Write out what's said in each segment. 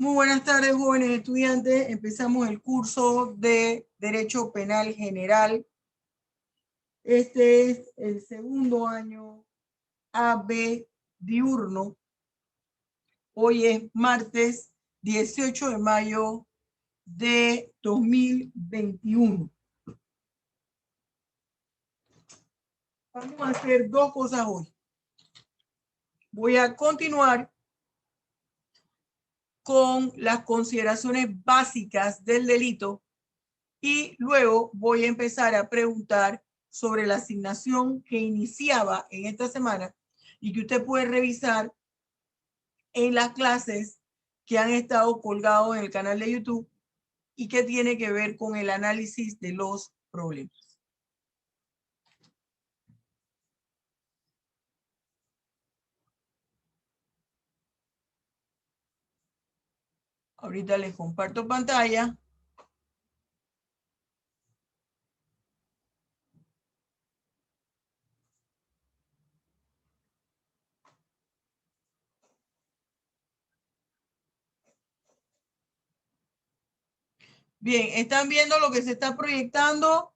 Muy buenas tardes, jóvenes estudiantes. Empezamos el curso de Derecho Penal General. Este es el segundo año AB diurno. Hoy es martes 18 de mayo de 2021. Vamos a hacer dos cosas hoy. Voy a continuar con las consideraciones básicas del delito y luego voy a empezar a preguntar sobre la asignación que iniciaba en esta semana y que usted puede revisar en las clases que han estado colgados en el canal de YouTube y que tiene que ver con el análisis de los problemas. Ahorita les comparto pantalla. Bien, ¿están viendo lo que se está proyectando?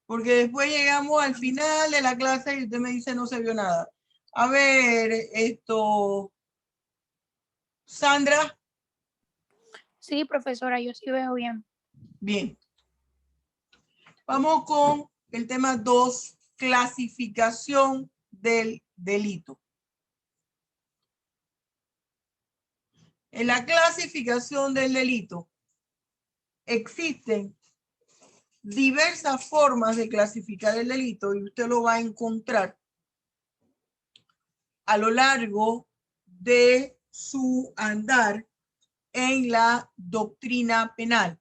Porque después llegamos al final de la clase y usted me dice no se vio nada. A ver, Sandra. Sí, profesora, yo sí veo bien. Bien. Vamos con el tema 2, clasificación del delito. En la clasificación del delito existen diversas formas de clasificar el delito y usted lo va a encontrar a lo largo de su andar en la doctrina penal.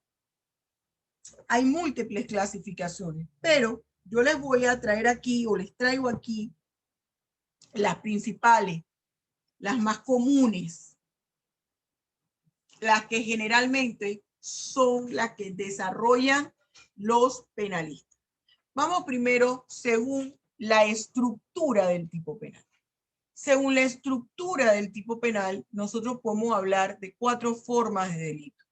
Hay múltiples clasificaciones, pero yo les voy a traer aquí o les traigo aquí las principales, las más comunes, las que generalmente son las que desarrollan los penalistas. Vamos primero según la estructura del tipo penal. Según la estructura del tipo penal, nosotros podemos hablar de 4 formas de delito.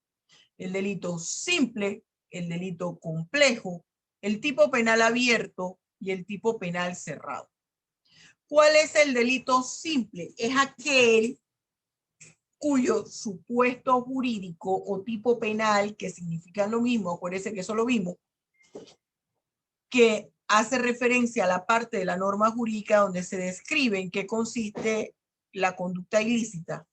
El delito simple, el delito complejo, el tipo penal abierto y el tipo penal cerrado. ¿Cuál es el delito simple? Es aquel cuyo supuesto jurídico o tipo penal, que significan lo mismo, acuérdense que eso es lo mismo, que hace referencia a la parte de la norma jurídica donde se describe en qué consiste la conducta ilícita,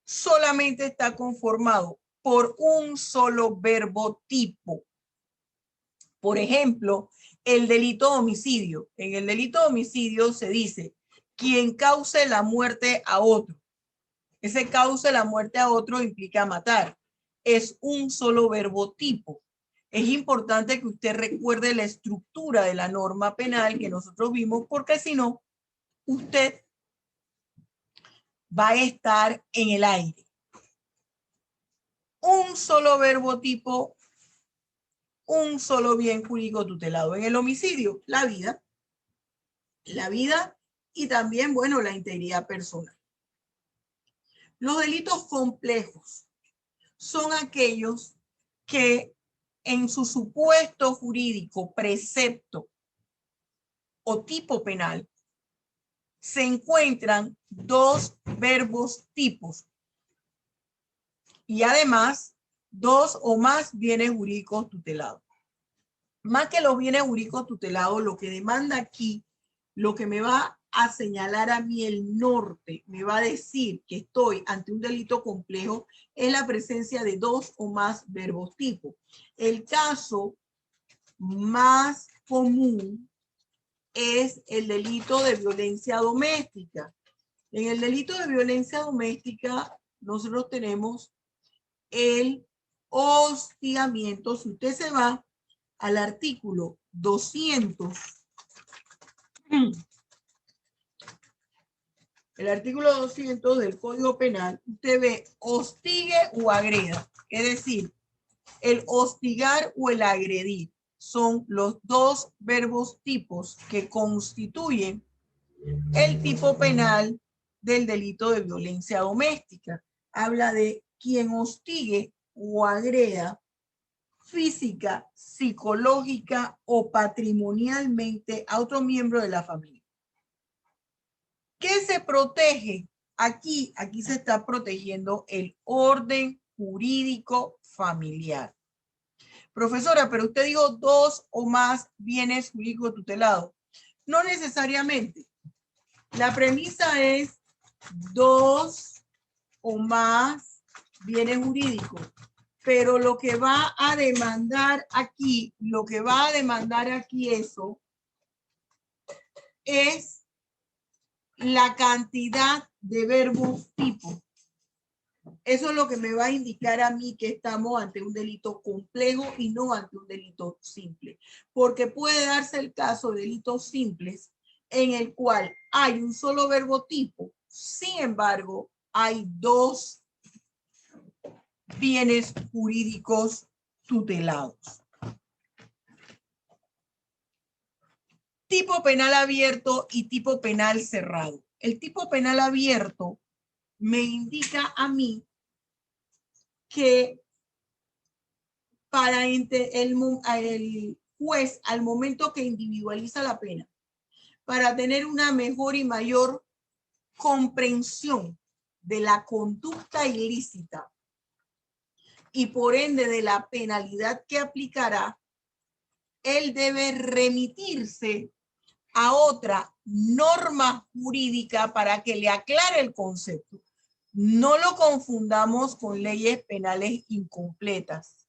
solamente está conformado por un solo verbo tipo. Por ejemplo, el delito de homicidio. En el delito de homicidio se dice quien cause la muerte a otro. Ese cause la muerte a otro implica matar. Es un solo verbo tipo. Es importante que usted recuerde la estructura de la norma penal que nosotros vimos, porque si no, usted va a estar en el aire. Un solo verbo tipo, un solo bien jurídico tutelado. En el homicidio, la vida y también, bueno, la integridad personal. Los delitos complejos son aquellos que en su supuesto jurídico, precepto o tipo penal, se encuentran 2 verbos tipos y además 2 o más bienes jurídicos tutelados. Más que los bienes jurídicos tutelados, lo que demanda aquí, lo que me va a señalar a mí el norte, me va a decir que estoy ante un delito complejo, es la presencia de 2 o más verbos tipo. El caso más común es el delito de violencia doméstica. En el delito de violencia doméstica, nosotros tenemos el hostigamiento. Si usted se va al artículo 200, el artículo 200 del Código Penal, usted ve hostigue o agreda. Es decir, el hostigar o el agredir son los 2 verbos tipos que constituyen el tipo penal del delito de violencia doméstica. Habla de quien hostigue o agreda física, psicológica o patrimonialmente a otro miembro de la familia. ¿Qué se protege? Aquí se está protegiendo el orden jurídico familiar. Profesora, pero usted dijo 2 o más bienes jurídicos tutelados. No necesariamente. La premisa es 2 o más bienes jurídicos. Pero lo que va a demandar aquí, eso es la cantidad de verbos tipo. Eso es lo que me va a indicar a mí que estamos ante un delito complejo y no ante un delito simple. Porque puede darse el caso de delitos simples en el cual hay un solo verbo tipo, sin embargo, hay 2 bienes jurídicos tutelados. Tipo penal abierto y tipo penal cerrado. El tipo penal abierto me indica a mí que para el juez, al momento que individualiza la pena, para tener una mejor y mayor comprensión de la conducta ilícita y por ende de la penalidad que aplicará, él debe remitirse a otra norma jurídica para que le aclare el concepto. No lo confundamos con leyes penales incompletas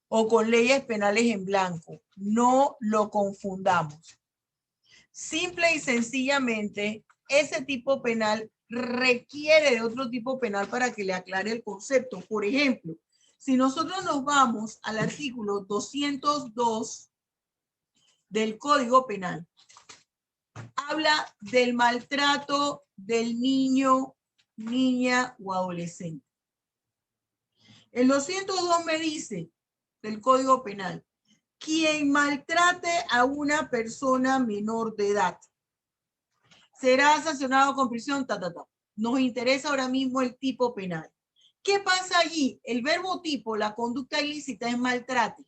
o con leyes penales en blanco. No lo confundamos. Simple y sencillamente, ese tipo penal requiere de otro tipo penal para que le aclare el concepto. Por ejemplo, si nosotros nos vamos al artículo 202 del Código Penal, habla del maltrato del niño, niña o adolescente. El 202 me dice del Código Penal, quien maltrate a una persona menor de edad será sancionado con prisión, Nos interesa ahora mismo el tipo penal. ¿Qué pasa allí? El verbo tipo, la conducta ilícita es maltrate.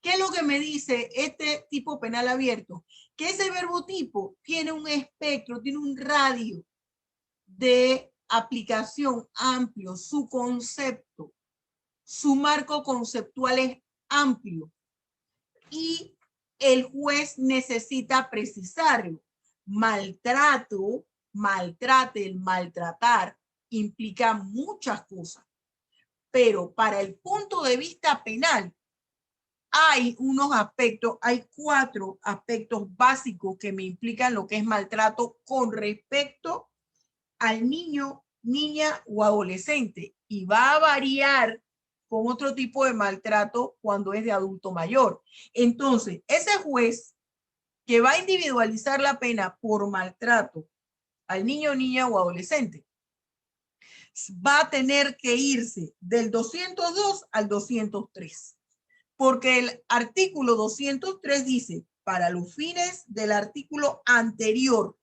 ¿Qué es lo que me dice este tipo penal abierto? Que ese verbo tipo tiene un espectro, tiene un radio de aplicación amplio, su concepto, su marco conceptual es amplio y el juez necesita precisarlo. Maltrato, maltrate, el maltratar implica muchas cosas, pero para el punto de vista penal hay unos aspectos, hay 4 aspectos básicos que me implican lo que es maltrato con respecto al niño, niña o adolescente y va a variar con otro tipo de maltrato cuando es de adulto mayor. Entonces, ese juez que va a individualizar la pena por maltrato al niño, niña o adolescente va a tener que irse del 202 al 203. Porque el artículo 203 dice, para los fines del artículo anterior,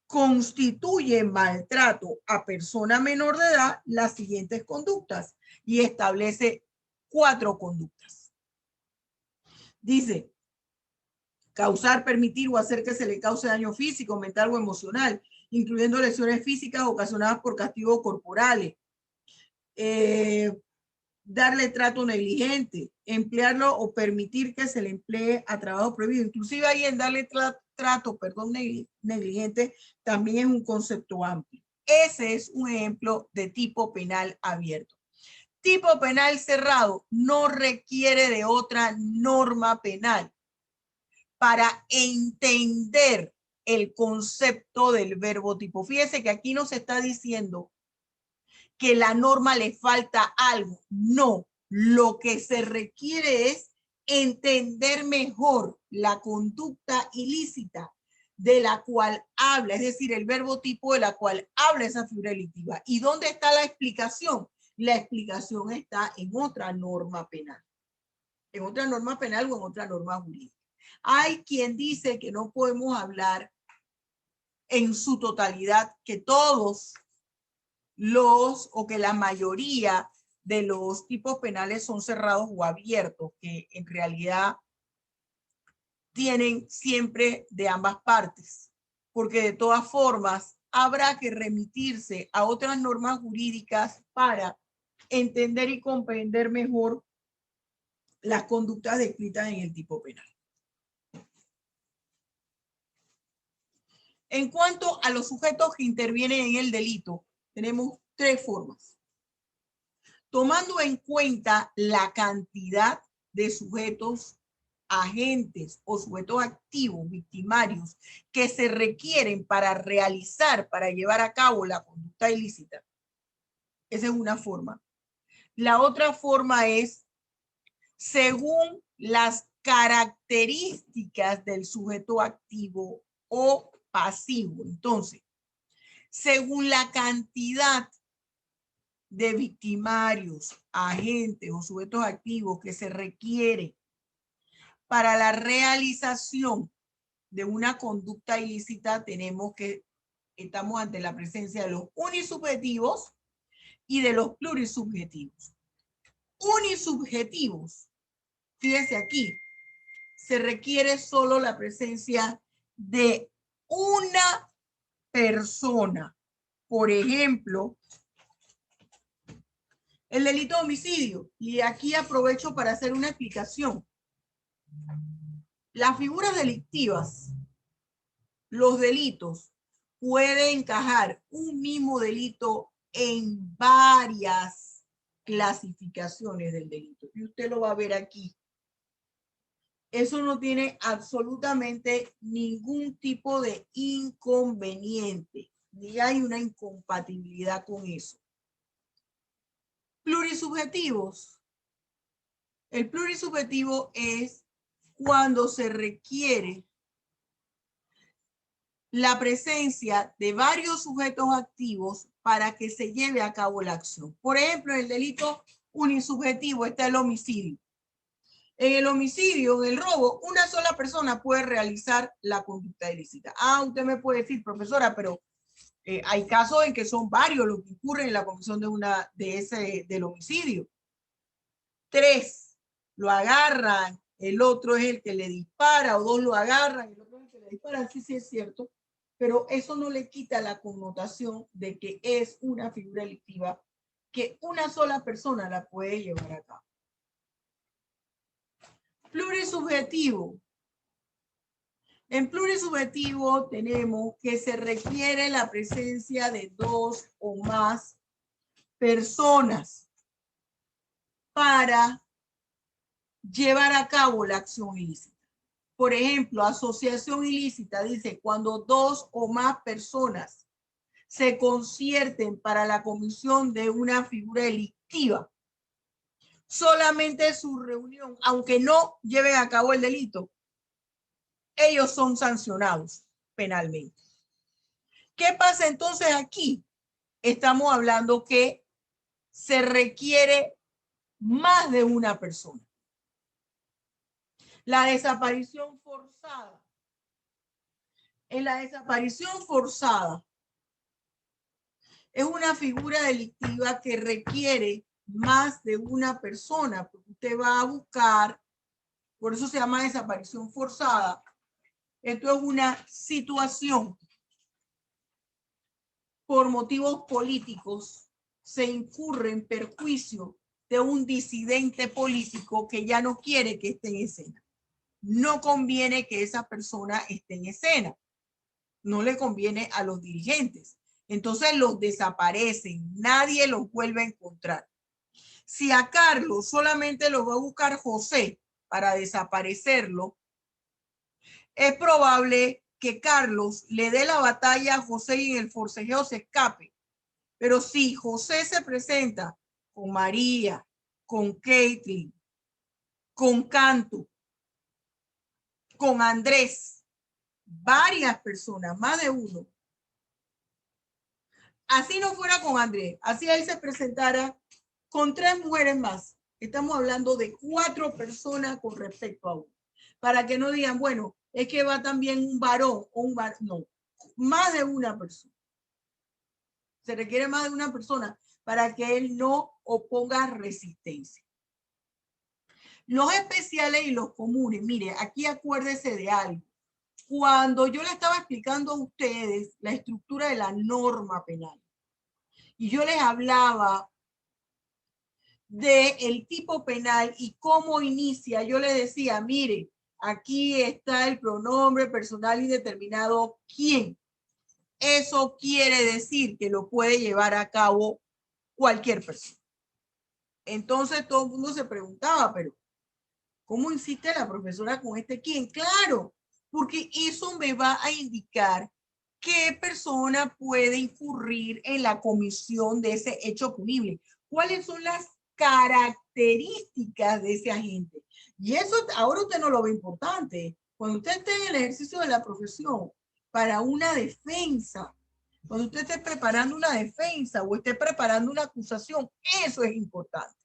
constituye maltrato a persona menor de edad las siguientes conductas y establece 4 conductas. Dice, causar, permitir o hacer que se le cause daño físico, mental o emocional, incluyendo lesiones físicas ocasionadas por castigos corporales, darle trato negligente, emplearlo o permitir que se le emplee a trabajo prohibido. Inclusive ahí en darle trato negligente también es un concepto amplio. Ese es un ejemplo de tipo penal abierto. Tipo penal cerrado no requiere de otra norma penal para entender el concepto del verbo tipo. Fíjese que aquí no se está diciendo que la norma le falta algo. No, lo que se requiere es entender mejor la conducta ilícita de la cual habla, es decir, el verbo tipo de la cual habla esa figura delictiva. ¿Y dónde está la explicación? La explicación está en otra norma penal. En otra norma penal o en otra norma jurídica. Hay quien dice que no podemos hablar en su totalidad que todos los o que la mayoría de los tipos penales son cerrados o abiertos, que en realidad tienen siempre de ambas partes, porque de todas formas habrá que remitirse a otras normas jurídicas para entender y comprender mejor las conductas descritas en el tipo penal. En cuanto a los sujetos que intervienen en el delito, tenemos tres formas. Tomando en cuenta la cantidad de sujetos agentes o sujetos activos, victimarios, que se requieren para realizar, para llevar a cabo la conducta ilícita. Esa es una forma. La otra forma es según las características del sujeto activo o pasivo. Entonces, según la cantidad de victimarios, agentes o sujetos activos que se requiere para la realización de una conducta ilícita, tenemos que estamos ante la presencia de los unisubjetivos y de los plurisubjetivos. Unisubjetivos, fíjense aquí, se requiere solo la presencia de una persona. Por ejemplo, el delito de homicidio. Y aquí aprovecho para hacer una explicación. Las figuras delictivas, los delitos, puede encajar un mismo delito en varias clasificaciones del delito. Y usted lo va a ver aquí. Eso no tiene absolutamente ningún tipo de inconveniente, ni hay una incompatibilidad con eso. Plurisubjetivos. El plurisubjetivo es cuando se requiere la presencia de varios sujetos activos para que se lleve a cabo la acción. Por ejemplo, en el delito unisubjetivo está el homicidio. En el homicidio, en el robo, una sola persona puede realizar la conducta ilícita. Ah, usted me puede decir, profesora, pero hay casos en que son varios los que incurren en la comisión del homicidio. 3 lo agarran, el otro es el que le dispara, o 2 lo agarran, el otro es el que le dispara. Sí, sí es cierto, pero eso no le quita la connotación de que es una figura delictiva que una sola persona la puede llevar a cabo. Plurisubjetivo. En plurisubjetivo tenemos que se requiere la presencia de 2 o más personas para llevar a cabo la acción ilícita. Por ejemplo, asociación ilícita dice cuando 2 o más personas se concierten para la comisión de una figura delictiva. Solamente su reunión, aunque no lleven a cabo el delito, ellos son sancionados penalmente. ¿Qué pasa entonces aquí? Estamos hablando que se requiere más de una persona. La desaparición forzada. En la desaparición forzada es una figura delictiva que requiere más de una persona, porque usted va a buscar, por eso se llama desaparición forzada. Esto es una situación por motivos políticos, se incurre en perjuicio de un disidente político que ya no quiere que esté en escena. No conviene que esa persona esté en escena. No le conviene a los dirigentes. Entonces los desaparecen. Nadie los vuelve a encontrar. Si a Carlos solamente lo va a buscar José para desaparecerlo, es probable que Carlos le dé la batalla a José y en el forcejeo se escape. Pero si José se presenta con María, con Caitlin, con Canto, con Andrés, varias personas, más de uno. Así no fuera con Andrés, así él se presentara con 3 mujeres más. Estamos hablando de 4 personas con respecto a uno. Para que no digan, bueno, es que va también un varón o un varón. No, más de una persona. Se requiere más de una persona para que él no oponga resistencia. Los especiales y los comunes. Mire, aquí acuérdese de algo. Cuando yo le estaba explicando a ustedes la estructura de la norma penal y yo les hablaba del tipo penal y cómo inicia, yo les decía, mire, aquí está el pronombre personal indeterminado, ¿quién? Eso quiere decir que lo puede llevar a cabo cualquier persona. Entonces todo el mundo se preguntaba, pero ¿cómo insiste la profesora con este quién? Claro, porque eso me va a indicar qué persona puede incurrir en la comisión de ese hecho punible. ¿Cuáles son las características de ese agente? Y eso ahora usted no lo ve importante. Cuando usted esté en el ejercicio de la profesión para una defensa, cuando usted esté preparando una defensa o esté preparando una acusación, eso es importante.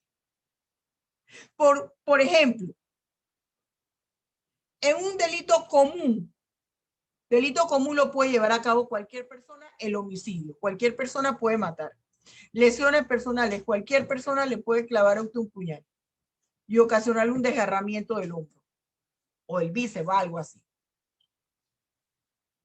Por ejemplo, en un delito común lo puede llevar a cabo cualquier persona, el homicidio. Cualquier persona puede matar. Lesiones personales, cualquier persona le puede clavar a usted un puñal y ocasionarle un desgarramiento del hombro o del bíceps, algo así.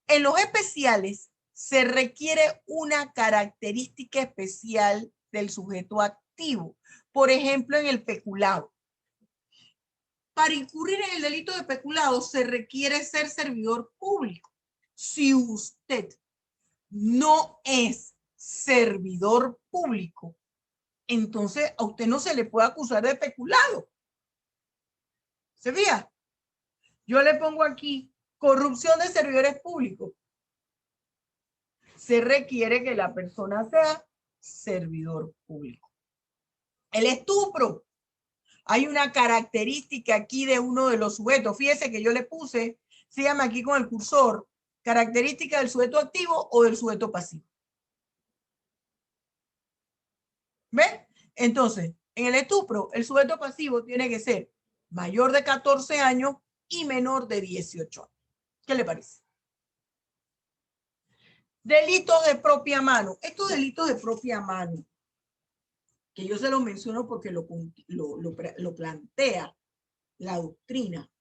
En los especiales se requiere una característica especial del sujeto activo. Por ejemplo, en el peculado. Para incurrir en el delito de peculado se requiere ser servidor público. Si usted no es servidor público, entonces a usted no se le puede acusar de peculado. ¿Se fija? Yo le pongo aquí corrupción de servidores públicos. Se requiere que la persona sea servidor público. El estupro. Hay una característica aquí de uno de los sujetos. Fíjese que yo le puse, se llama aquí con el cursor, característica del sujeto activo o del sujeto pasivo. ¿Ve? Entonces, en el estupro, el sujeto pasivo tiene que ser mayor de 14 años y menor de 18 años. ¿Qué le parece? Delitos de propia mano. Estos delitos de propia mano, que yo se los menciono porque lo plantea la doctrina.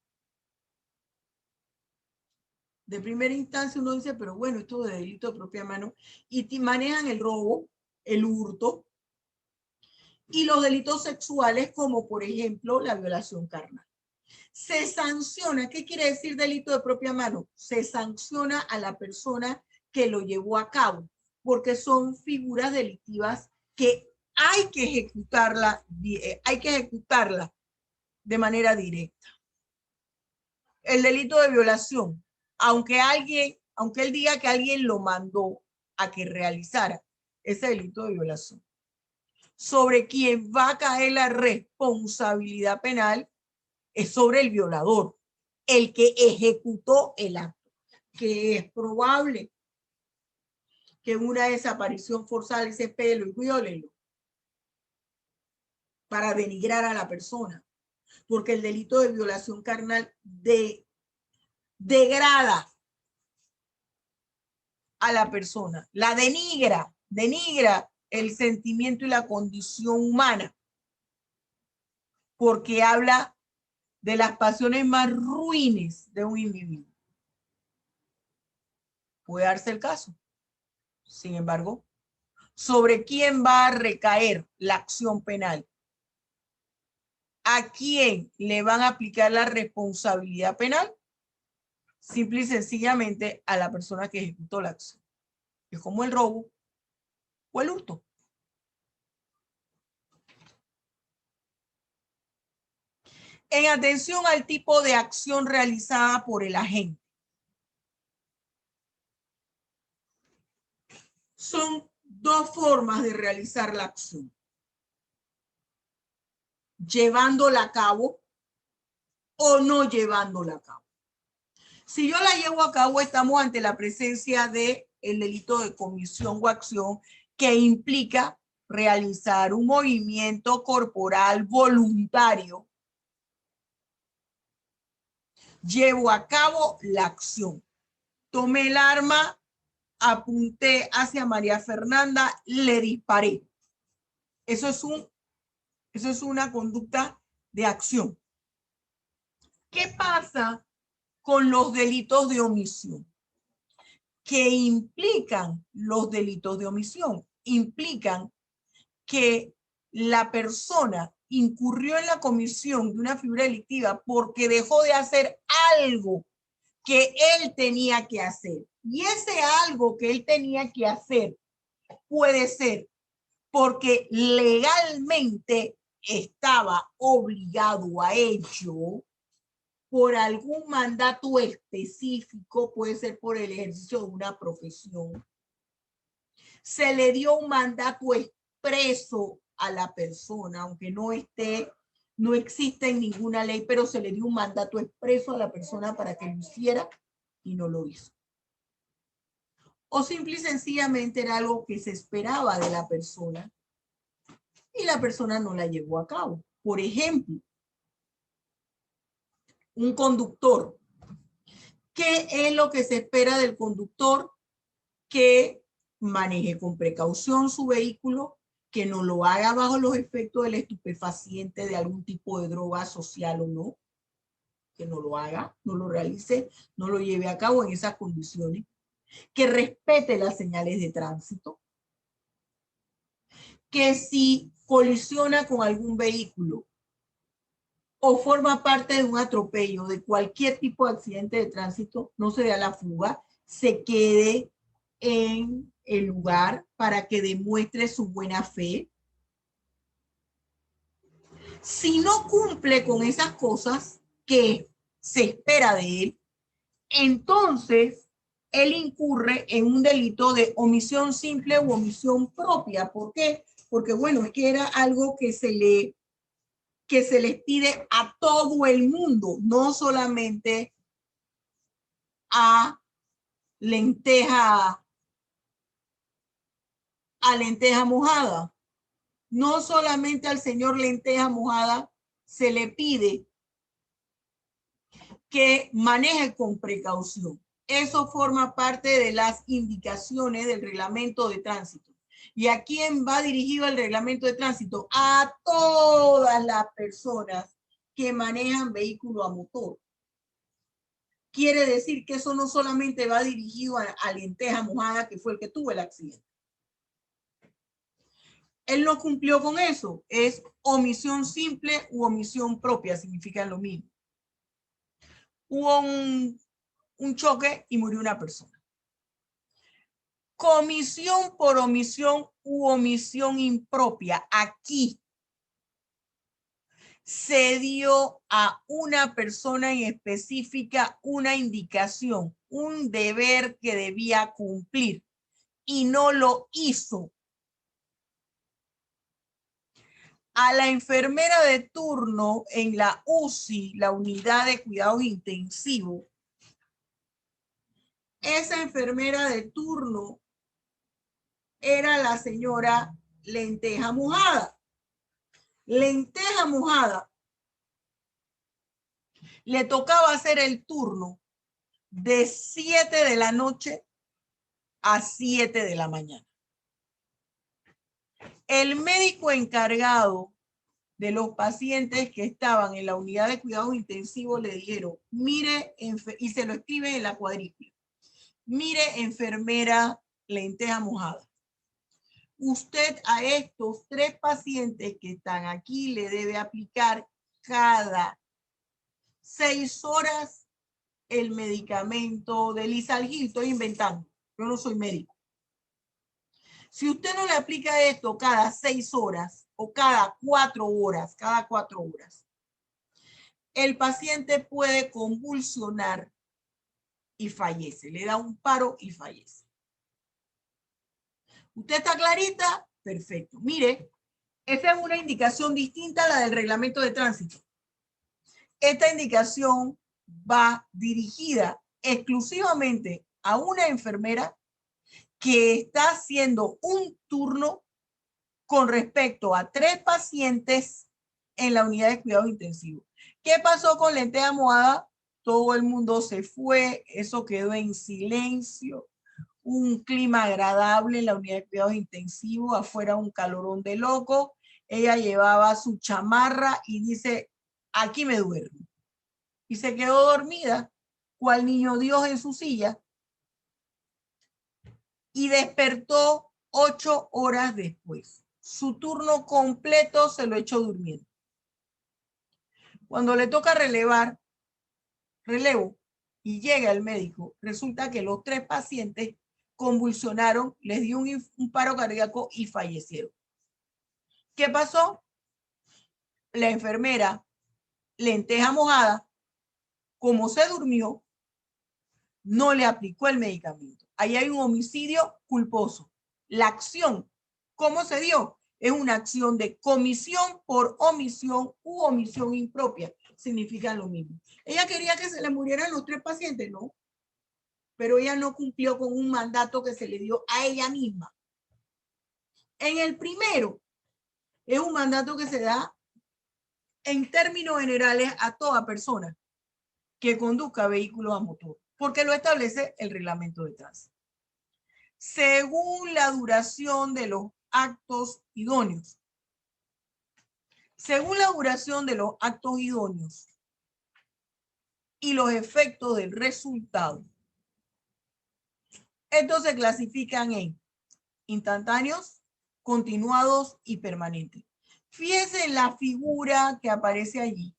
De primera instancia uno dice, pero bueno, esto de delito de propia mano, y te manejan el robo, el hurto, y los delitos sexuales como por ejemplo la violación carnal. Se sanciona, ¿qué quiere decir delito de propia mano? Se sanciona a la persona que lo llevó a cabo, porque son figuras delictivas que hay que ejecutarla de manera directa. El delito de violación, aunque él diga que alguien lo mandó a que realizara ese delito de violación, sobre quien va a caer la responsabilidad penal es sobre el violador, el que ejecutó el acto, que es probable que una desaparición forzada ese pelo y viólelo para denigrar a la persona, porque el delito de violación carnal degrada a la persona, la denigra el sentimiento y la condición humana, porque habla de las pasiones más ruines de un individuo. Puede darse el caso. Sin embargo, ¿sobre quién va a recaer la acción penal? ¿A quién le van a aplicar la responsabilidad penal? Simple y sencillamente a la persona que ejecutó la acción. Es como el robo o el hurto. En atención al tipo de acción realizada por el agente. Son dos formas de realizar la acción. Llevándola a cabo o no llevándola a cabo. Si yo la llevo a cabo, estamos ante la presencia del delito de comisión o acción que implica realizar un movimiento corporal voluntario. Llevo a cabo la acción. Tomé el arma apunté hacia María Fernanda, le disparé. Eso es una conducta de acción. ¿Qué pasa con los delitos de omisión? ¿Qué implican los delitos de omisión? Implican que la persona incurrió en la comisión de una figura delictiva porque dejó de hacer algo que él tenía que hacer. Y ese algo que él tenía que hacer puede ser porque legalmente estaba obligado a ello por algún mandato específico, puede ser por el ejercicio de una profesión. Se le dio un mandato expreso a la persona, aunque no existe en ninguna ley, pero se le dio un mandato expreso a la persona para que lo hiciera y no lo hizo. O simple y sencillamente era algo que se esperaba de la persona y la persona no la llevó a cabo. Por ejemplo, un conductor. ¿Qué es lo que se espera del conductor? Que maneje con precaución su vehículo, que no lo haga bajo los efectos del estupefaciente, de algún tipo de droga social o no, que no lo haga, no lo realice, no lo lleve a cabo en esas condiciones, que respete las señales de tránsito, que si colisiona con algún vehículo o forma parte de un atropello, de cualquier tipo de accidente de tránsito, no se dé a la fuga, se quede en el lugar para que demuestre su buena fe. Si no cumple con esas cosas que se espera de él, entonces él incurre en un delito de omisión simple u omisión propia. ¿Por qué? Porque bueno, es que era algo que se les pide a todo el mundo, no solamente a lenteja mojada. No solamente al señor lenteja mojada se le pide que maneje con precaución. Eso forma parte de las indicaciones del reglamento de tránsito. ¿Y a quién va dirigido el reglamento de tránsito? A todas las personas que manejan vehículo a motor. Quiere decir que eso no solamente va dirigido a lenteja mojada, que fue el que tuvo el accidente. Él no cumplió con eso. Es omisión simple u omisión propia, significan lo mismo. Hubo un choque y murió una persona. Comisión por omisión u omisión impropia. Aquí se dio a una persona en específica una indicación, un deber que debía cumplir y no lo hizo. A la enfermera de turno en la UCI, la unidad de cuidados intensivos, esa enfermera de turno era la señora Lenteja Mojada. Lenteja Mojada le tocaba hacer el turno de 7 de la noche a 7 de la mañana. El médico encargado de los pacientes que estaban en la unidad de cuidados intensivos le dijeron, mire, y se lo escribe en la cuadrícula, mire, enfermera Lenteja Mojada, usted a estos 3 pacientes que están aquí le debe aplicar cada 6 horas el medicamento de Lisalgil. Estoy inventando, yo no soy médico. Si usted no le aplica esto cada 6 horas o cada 4 horas, el paciente puede convulsionar y fallece. Le da un paro y fallece. ¿Usted está clarita? Perfecto. Mire, esa es una indicación distinta a la del reglamento de tránsito. Esta indicación va dirigida exclusivamente a una enfermera que está haciendo un turno con respecto a 3 pacientes en la unidad de cuidados intensivos. ¿Qué pasó con Lenteja Mojada? Todo el mundo se fue, eso quedó en silencio. un clima agradable en la unidad de cuidados intensivos, afuera un calorón de loco. Ella llevaba su chamarra y dice, aquí me duermo. Y se quedó dormida, cual niño Dios en su silla, y despertó 8 horas después. Su turno completo se lo echó durmiendo. Cuando le toca relevo, y llega el médico, resulta que los 3 pacientes convulsionaron, les dio un paro cardíaco y fallecieron. ¿Qué pasó? La enfermera, lenteja mojada, como se durmió, no le aplicó el medicamento. Ahí hay un homicidio culposo. La acción, ¿cómo se dio? Es una acción de comisión por omisión u omisión impropia. Significa lo mismo. Ella quería que se le murieran los 3 pacientes, ¿no? Pero ella no cumplió con un mandato que se le dio a ella misma. En el primero, es un mandato que se da en términos generales a toda persona que conduzca vehículos a motor, porque lo establece el reglamento de tránsito. Según la duración de los actos idóneos. Según la duración de los actos idóneos y los efectos del resultado, estos se clasifican en instantáneos, continuados y permanentes. Fíjense en la figura que aparece allí.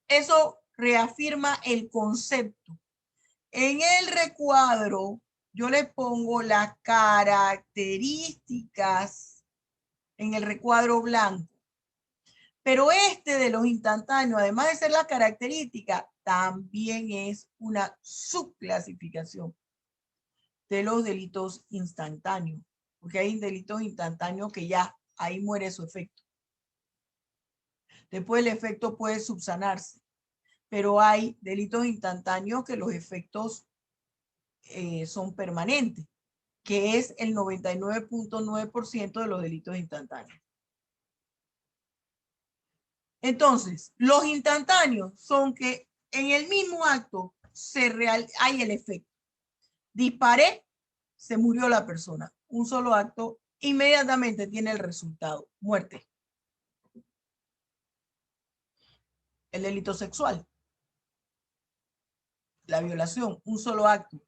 Eso reafirma el concepto. En el recuadro, yo le pongo las características en el recuadro blanco. Pero este de los instantáneos, además de ser la característica, también es una subclasificación de los delitos instantáneos, porque hay delitos instantáneos que ya ahí muere su efecto. Después el efecto puede subsanarse, pero hay delitos instantáneos que los efectos son permanentes, que es el 99.9% de los delitos instantáneos. Entonces, los instantáneos son que en el mismo acto hay el efecto. Disparé, se murió la persona. Un solo acto, inmediatamente tiene el resultado, muerte. El delito sexual, la violación, un solo acto,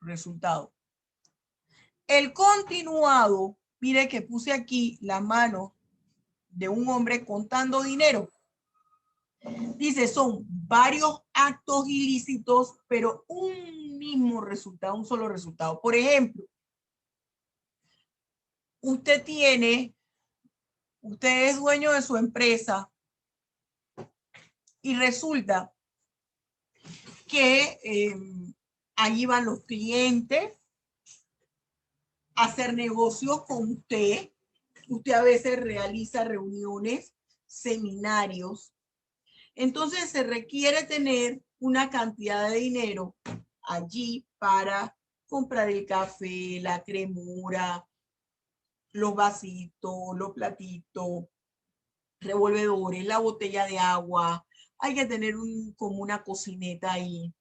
resultado. El continuado, mire que puse aquí la mano de un hombre contando dinero. Dice, son varios actos ilícitos, pero un mismo resultado, un solo resultado. Por ejemplo, usted es dueño de su empresa y resulta que allí van los clientes a hacer negocios con usted. Usted a veces realiza reuniones, seminarios. Entonces se requiere tener una cantidad de dinero allí para comprar el café, la cremura, los vasitos, los platitos, revolvedores, la botella de agua. Hay que tener como una cocineta ahí.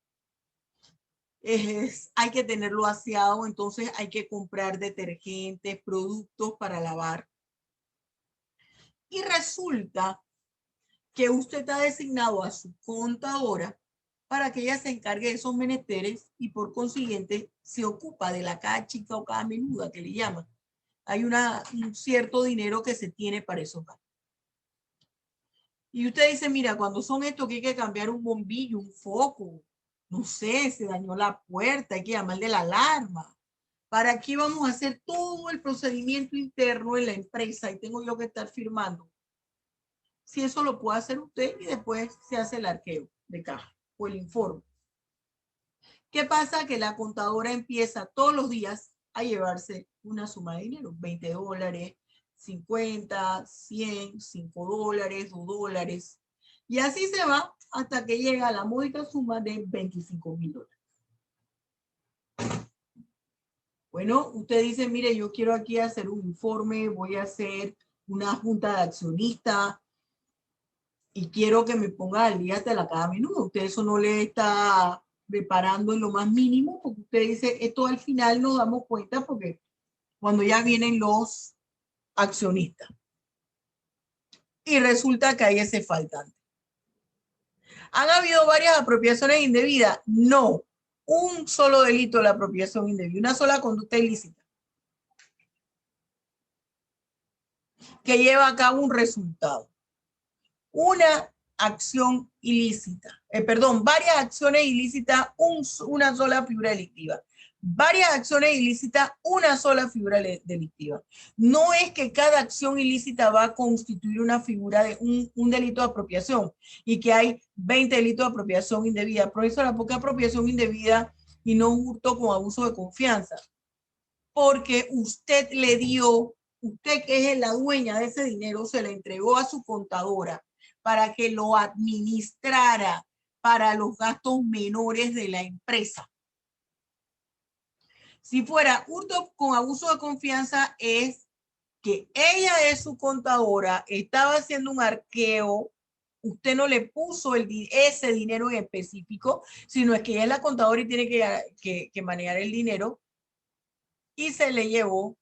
Hay que tenerlo aseado, entonces hay que comprar detergentes, productos para lavar. Y resulta que usted está designado a su contadora para que ella se encargue de esos menesteres y por consiguiente se ocupa de la cada chica o cada menuda que le llaman. Hay un cierto dinero que se tiene para esos gastos. Y usted dice, mira, cuando son estos que hay que cambiar un bombillo, un foco, no sé, se dañó la puerta, hay que llamar de la alarma. ¿Para qué vamos a hacer todo el procedimiento interno en la empresa y tengo yo que estar firmando? Si eso lo puede hacer usted y después se hace el arqueo de caja o el informe. ¿Qué pasa? Que la contadora empieza todos los días a llevarse una suma de dinero, $20, 50, 100, $5, $2. Y así se va hasta que llega a la módica suma de $25,000. Bueno, usted dice, mire, yo quiero aquí hacer un informe, voy a hacer una junta de accionistas y quiero que me ponga al día hasta la cada minuto. Usted eso no le está reparando en lo más mínimo, porque usted dice, esto al final nos damos cuenta porque cuando ya vienen los accionistas. Y resulta que hay ese faltante. ¿Han habido varias apropiaciones indebidas? No. Un solo delito de la apropiación indebida, una sola conducta ilícita que lleva a cabo un resultado. Una acción ilícita, varias acciones ilícitas, una sola figura delictiva. Varias acciones ilícitas, una sola figura delictiva. No es que cada acción ilícita va a constituir una figura de un delito de apropiación y que hay 20 delitos de apropiación indebida. Por eso la poca apropiación indebida y no hurto con abuso de confianza. Porque usted le dio, usted que es la dueña de ese dinero, se le entregó a su contadora para que lo administrara para los gastos menores de la empresa. Si fuera hurto con abuso de confianza, es que ella es su contadora, estaba haciendo un arqueo, usted no le puso ese dinero en específico, sino es que ella es la contadora y tiene que manejar el dinero y se le llevó,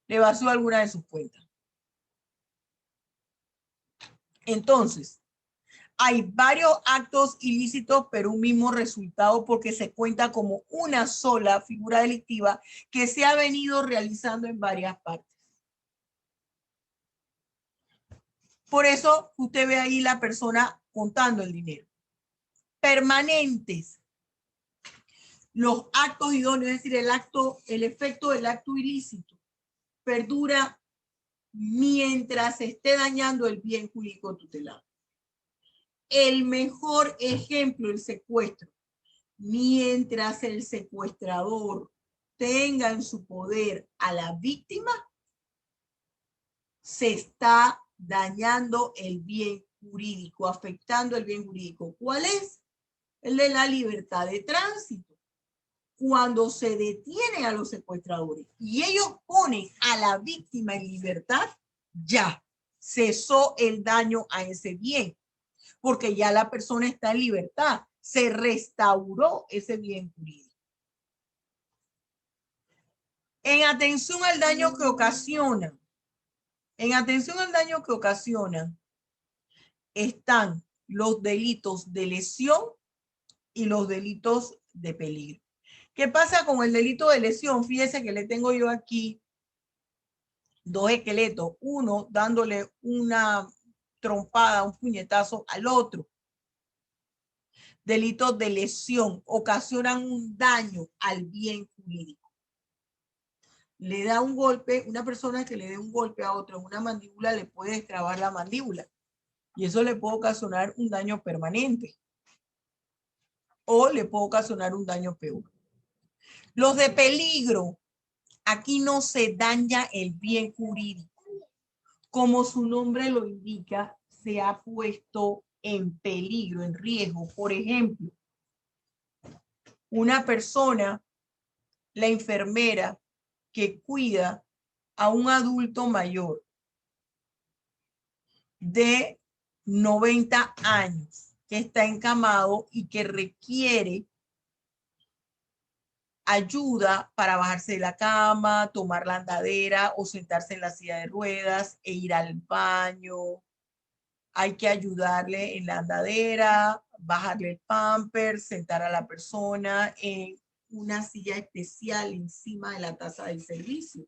le vació alguna de sus cuentas. Entonces, hay varios actos ilícitos, pero un mismo resultado porque se cuenta como una sola figura delictiva que se ha venido realizando en varias partes. Por eso usted ve ahí la persona contando el dinero. Permanentes. Los actos idóneos, es decir, el efecto del acto ilícito perdura mientras se esté dañando el bien jurídico tutelado. El mejor ejemplo, el secuestro. Mientras el secuestrador tenga en su poder a la víctima, se está dañando el bien jurídico, afectando el bien jurídico. ¿Cuál es? El de la libertad de tránsito. Cuando se detienen a los secuestradores y ellos ponen a la víctima en libertad, ya cesó el daño a ese bien, porque ya la persona está en libertad, se restauró ese bien jurídico. En atención al daño que ocasiona, están los delitos de lesión y los delitos de peligro. ¿Qué pasa con el delito de lesión? Fíjese que le tengo yo aquí dos esqueletos, uno dándole una trompada, un puñetazo al otro. Delitos de lesión ocasionan un daño al bien jurídico. Le da un golpe, una persona que le dé un golpe a otro en una mandíbula le puede destrabar la mandíbula y eso le puede ocasionar un daño permanente o le puede ocasionar un daño peor. Los de peligro, aquí no se daña el bien jurídico. Como su nombre lo indica, se ha puesto en peligro, en riesgo. Por ejemplo, una persona, la enfermera que cuida a un adulto mayor de 90 años que está encamado y que requiere ayuda para bajarse de la cama, tomar la andadera o sentarse en la silla de ruedas e ir al baño. Hay que ayudarle en la andadera, bajarle el pamper, sentar a la persona en una silla especial encima de la taza del servicio.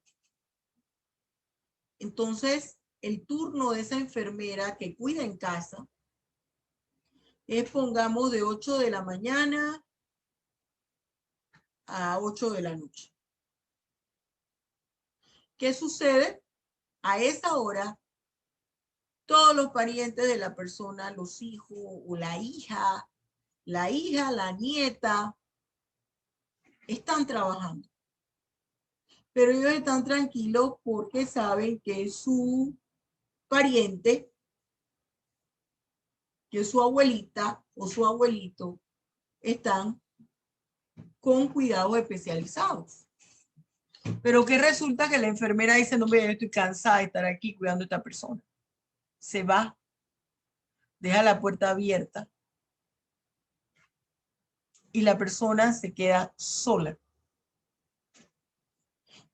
Entonces, el turno de esa enfermera que cuida en casa es, pongamos, de 8 de la mañana a 8 de la noche. ¿Qué sucede? A esa hora, todos los parientes de la persona, los hijos o la hija, la nieta, están trabajando. Pero ellos están tranquilos porque saben que su pariente, que su abuelita o su abuelito están con cuidados especializados. Pero que resulta que la enfermera dice, no, yo estoy cansada de estar aquí cuidando a esta persona. Se va, deja la puerta abierta y la persona se queda sola.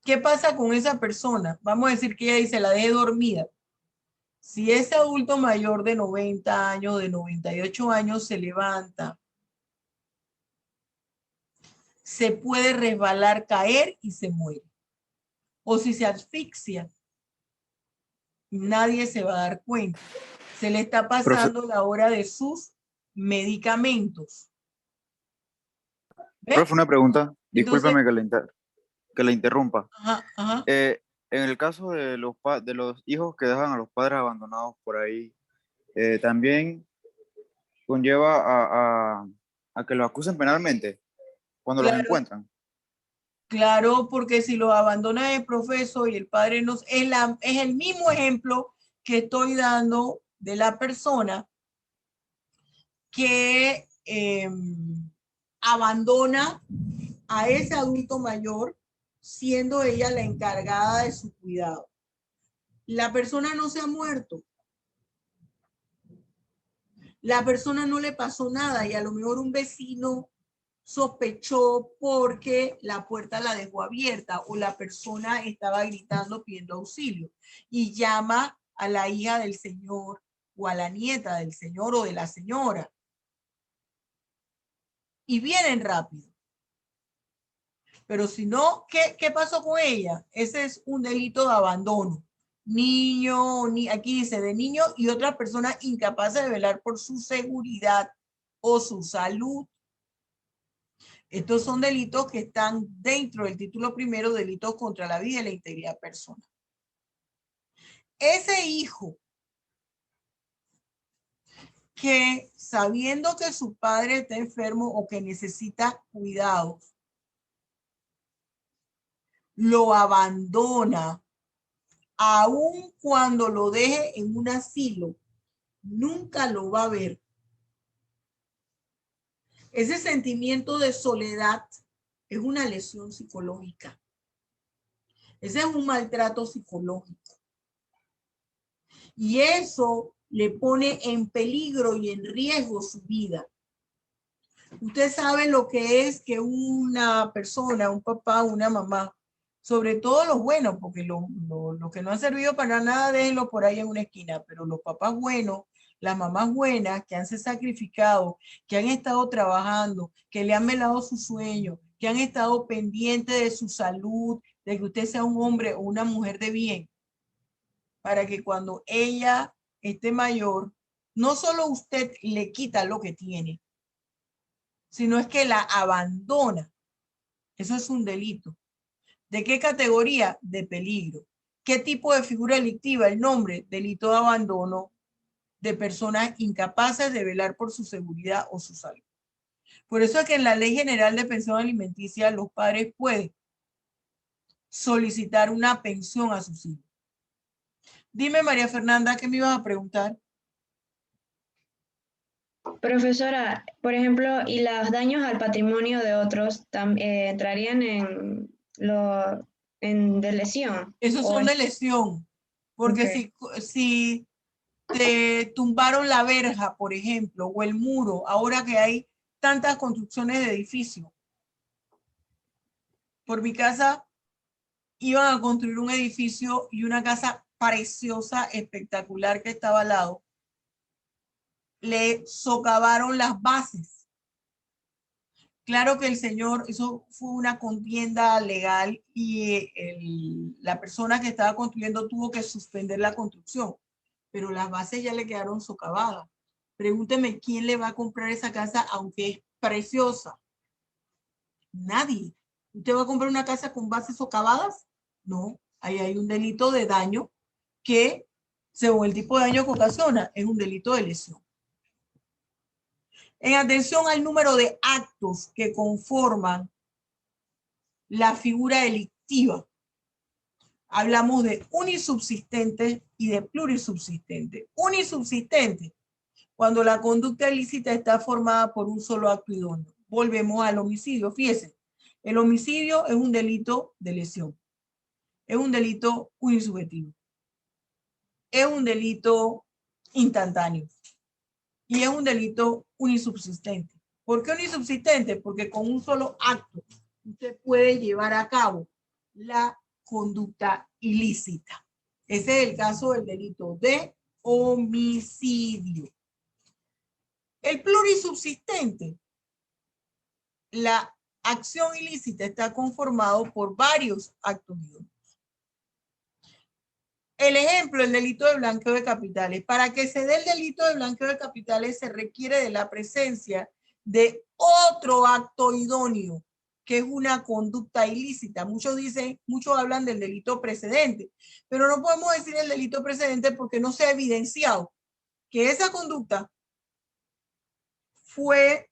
¿Qué pasa con esa persona? Vamos a decir que ella dice, la deje dormida. Si ese adulto mayor de 90 años, de 98 años se levanta, se puede resbalar, caer y se muere. O si se asfixia, nadie se va a dar cuenta. Se le está Profe, pasando la hora de sus medicamentos. profe, ¿Ves? una pregunta. Entonces, Discúlpeme que la interrumpa. ajá, ajá. En el caso de de los hijos que dejan a los padres abandonados por ahí, también conlleva a que los acusen penalmente cuando los Claro, encuentran. claro, porque si los abandona el profesor y el padre no, es el mismo ejemplo que estoy dando de la persona que abandona a ese adulto mayor siendo ella la encargada de su cuidado. La persona no se ha muerto. La persona no le pasó nada y a lo mejor un vecino sospechó porque la puerta la dejó abierta o la persona estaba gritando pidiendo auxilio y llama a la hija del señor o a la nieta del señor o de la señora y vienen rápido. Pero si no, ¿qué pasó con ella? Ese es un delito de abandono. Niño, aquí dice de niño y otra persona incapaz de velar por su seguridad o su salud. Estos son delitos que están dentro del título primero, delitos contra la vida y la integridad personal. Ese hijo que sabiendo que su padre está enfermo o que necesita cuidados, lo abandona, aun cuando lo deje en un asilo, nunca lo va a ver. Ese sentimiento de soledad es una lesión psicológica. Ese es un maltrato psicológico. Y eso le pone en peligro y en riesgo su vida. Usted sabe lo que es que una persona, un papá, una mamá, sobre todo los buenos, porque los que no han servido para nada, déjenlo por ahí en una esquina, pero los papás buenos, las mamás buenas que han se sacrificado, que han estado trabajando, que le han velado su sueño, que han estado pendientes de su salud, de que usted sea un hombre o una mujer de bien, para que cuando ella esté mayor, no solo usted le quita lo que tiene, sino es que la abandona. Eso es un delito. ¿De qué categoría? De peligro. ¿Qué tipo de figura delictiva? El nombre, delito de abandono de personas incapaces de velar por su seguridad o su salud. Por eso es que en la Ley General de Pensión Alimenticia los padres pueden solicitar una pensión a sus hijos. Dime, María Fernanda, ¿qué me ibas a preguntar? Profesora, por ejemplo, ¿y los daños al patrimonio de otros entrarían de lesión? Esos O son de lesión, porque okay. si te tumbaron la verja, por ejemplo, o el muro, ahora que hay tantas construcciones de edificios. Por mi casa iban a construir un edificio y una casa preciosa, espectacular que estaba al lado. Le socavaron las bases. Claro que el señor, eso fue una contienda legal y la persona que estaba construyendo tuvo que suspender la construcción, pero las bases ya le quedaron socavadas. Pregúnteme quién le va a comprar esa casa aunque es preciosa. Nadie. ¿Usted va a comprar una casa con bases socavadas? No, ahí hay un delito de daño que, según el tipo de daño que ocasiona, es un delito de lesión. En atención al número de actos que conforman la figura delictiva, hablamos de unisubsistente y de plurisubsistente. Unisubsistente, cuando la conducta ilícita está formada por un solo acto idóneo. Volvemos al homicidio. Fíjese, el homicidio es un delito de lesión. Es un delito unisubjetivo. Es un delito instantáneo. Y es un delito unisubsistente. ¿Por qué un insubsistente? Porque con un solo acto usted puede llevar a cabo la conducta ilícita. Ese es el caso del delito de homicidio. El plurisubsistente, la acción ilícita está conformado por varios actos idóneos. El ejemplo, el delito de blanqueo de capitales. Para que se dé el delito de blanqueo de capitales se requiere de la presencia de otro acto idóneo, que es una conducta ilícita. Muchos hablan del delito precedente, pero no podemos decir el delito precedente porque no se ha evidenciado que esa conducta fue,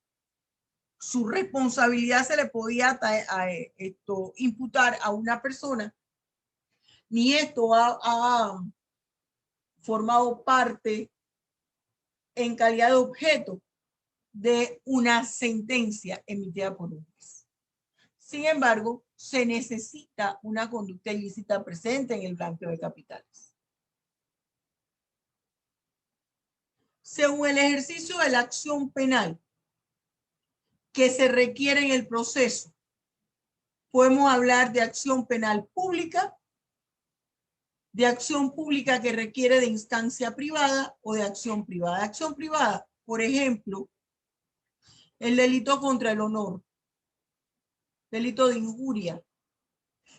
su responsabilidad se le podía imputar a una persona, ni esto ha formado parte en calidad de objeto de una sentencia emitida por un juez. Sin embargo, se necesita una conducta ilícita presente en el blanqueo de capitales. Según el ejercicio de la acción penal que se requiere en el proceso, podemos hablar de acción penal pública, de acción pública que requiere de instancia privada o de acción privada. Acción privada, por ejemplo, el delito contra el honor, delito de injuria.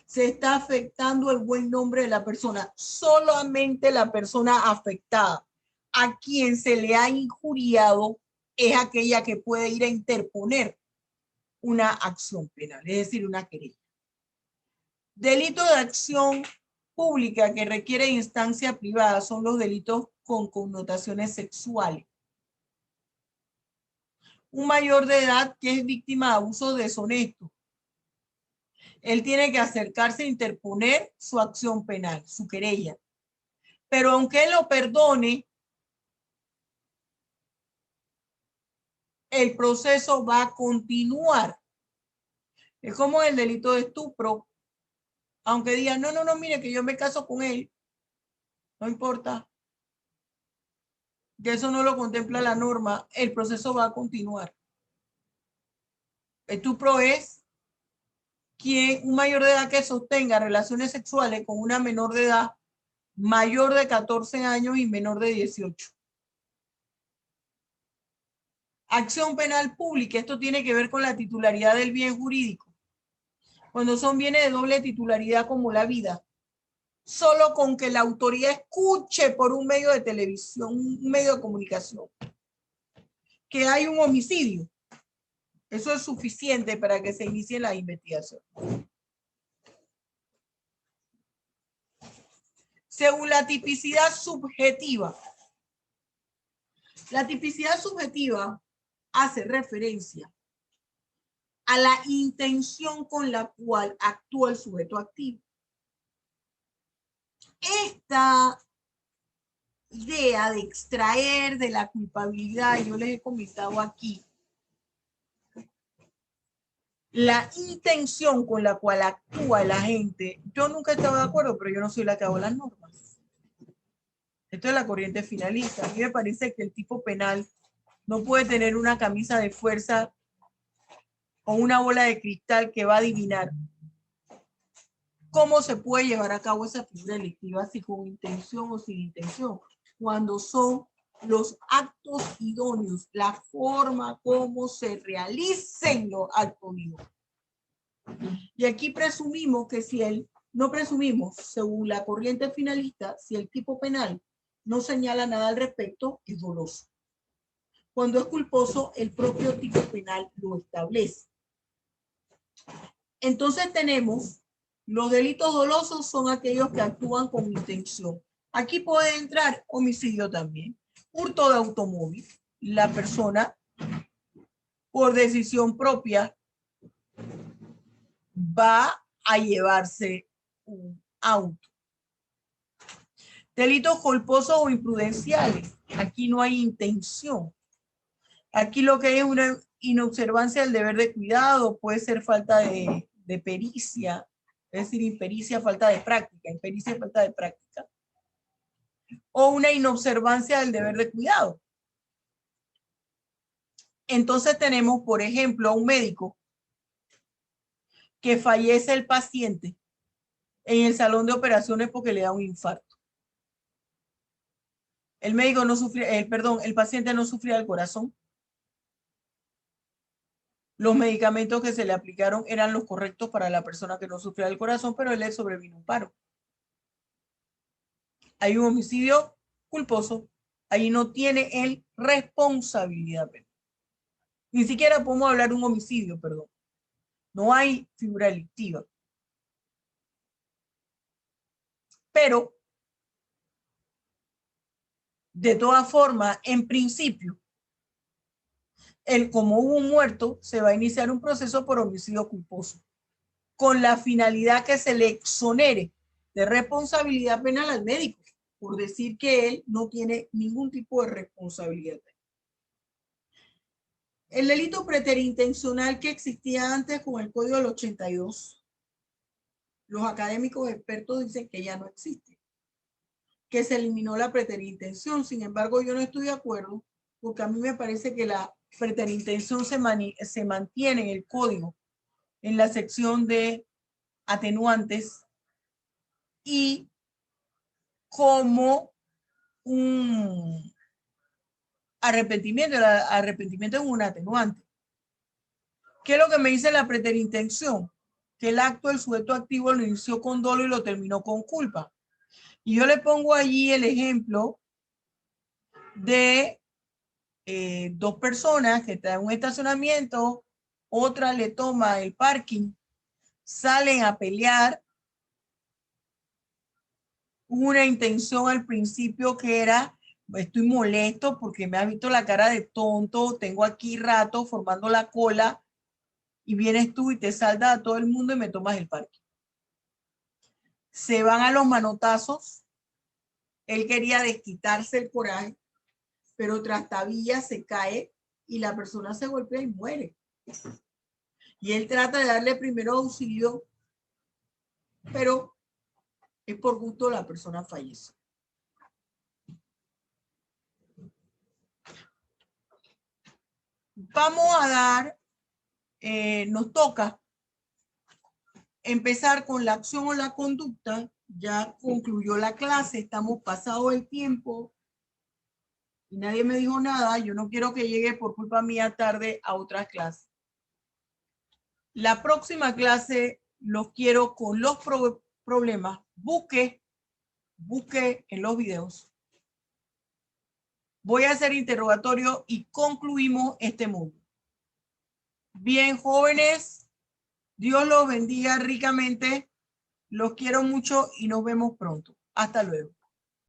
Se está afectando el buen nombre de la persona. Solamente la persona afectada a quien se le ha injuriado es aquella que puede ir a interponer una acción penal, es decir, una querella. Delito de acción pública que requiere instancia privada son los delitos con connotaciones sexuales. Un mayor de edad que es víctima de abuso deshonesto, él tiene que acercarse a interponer su acción penal, su querella. Pero aunque él lo perdone, el proceso va a continuar. Es como el delito de estupro. Aunque digan, no, mire que yo me caso con él. No importa. Que eso no lo contempla la norma. El proceso va a continuar. Estupro es un mayor de edad que sostenga relaciones sexuales con una menor de edad mayor de 14 años y menor de 18. Acción penal pública, esto tiene que ver con la titularidad del bien jurídico. Cuando son bienes de doble titularidad como la vida, solo con que la autoridad escuche por un medio de televisión, un medio de comunicación, que hay un homicidio, eso es suficiente para que se inicie la investigación. Según la tipicidad subjetiva. La tipicidad subjetiva hace referencia a la intención con la cual actúa el sujeto activo. Esta idea de extraer de la culpabilidad, yo les he comentado aquí, la intención con la cual actúa el agente, yo nunca he estado de acuerdo, pero yo no soy la que hago las normas. Esto es la corriente finalista. A mí me parece que el tipo penal no puede tener una camisa de fuerza o una bola de cristal que va a adivinar cómo se puede llevar a cabo esa figura delictiva, si con intención o sin intención, cuando son los actos idóneos, la forma como se realicen los actos idóneos. Y aquí presumimos que no presumimos, según la corriente finalista, si el tipo penal no señala nada al respecto, es doloso. Cuando es culposo, el propio tipo penal lo establece. Entonces tenemos, los delitos dolosos son aquellos que actúan con intención. Aquí puede entrar homicidio también. Hurto de automóvil. La persona, por decisión propia, va a llevarse un auto. Delitos culposos o imprudenciales. Aquí no hay intención. Aquí lo que hay es una inobservancia del deber de cuidado, puede ser falta de pericia, es decir, impericia, falta de práctica, impericia, falta de práctica, o una inobservancia del deber de cuidado. Entonces tenemos, por ejemplo, a un médico que fallece el paciente en el salón de operaciones porque le da un infarto. El médico no sufría, el paciente no sufría del corazón. Los medicamentos que se le aplicaron eran los correctos para la persona que no sufría del corazón, pero él le sobrevino un paro. Hay un homicidio culposo. Ahí no tiene él responsabilidad penal. Ni siquiera podemos hablar de un homicidio, perdón. No hay figura delictiva. Pero, de todas formas, en principio, como hubo un muerto, se va a iniciar un proceso por homicidio culposo, con la finalidad que se le exonere de responsabilidad penal al médico, por decir que él no tiene ningún tipo de responsabilidad. El delito preterintencional que existía antes con el Código del 82, los académicos expertos dicen que ya no existe, que se eliminó la preterintención. Sin embargo, yo no estoy de acuerdo, porque a mí me parece que la preterintención se mantiene en el código, en la sección de atenuantes, y como un arrepentimiento. El arrepentimiento es un atenuante. ¿Qué es lo que me dice la preterintención? Que el acto del sujeto activo lo inició con dolo y lo terminó con culpa. Y yo le pongo allí el ejemplo de dos personas que están en un estacionamiento, otra le toma el parking, salen a pelear. Una intención al principio que era, estoy molesto porque me has visto la cara de tonto, tengo aquí rato formando la cola y vienes tú y te saldas a todo el mundo y me tomas el parking. Se van a los manotazos. Él quería desquitarse el coraje, pero trastabilla, se cae y la persona se golpea y muere. Y él trata de darle primero auxilio, pero es por gusto la persona fallece. Vamos a dar, nos toca empezar con la acción o la conducta. Ya concluyó la clase, estamos pasado el tiempo y nadie me dijo nada. Yo no quiero que llegue por culpa mía tarde a otras clases. La próxima clase los quiero con los problemas. Busque en los videos. Voy a hacer interrogatorio y concluimos este módulo. Bien, jóvenes, Dios los bendiga ricamente. Los quiero mucho y nos vemos pronto. Hasta luego.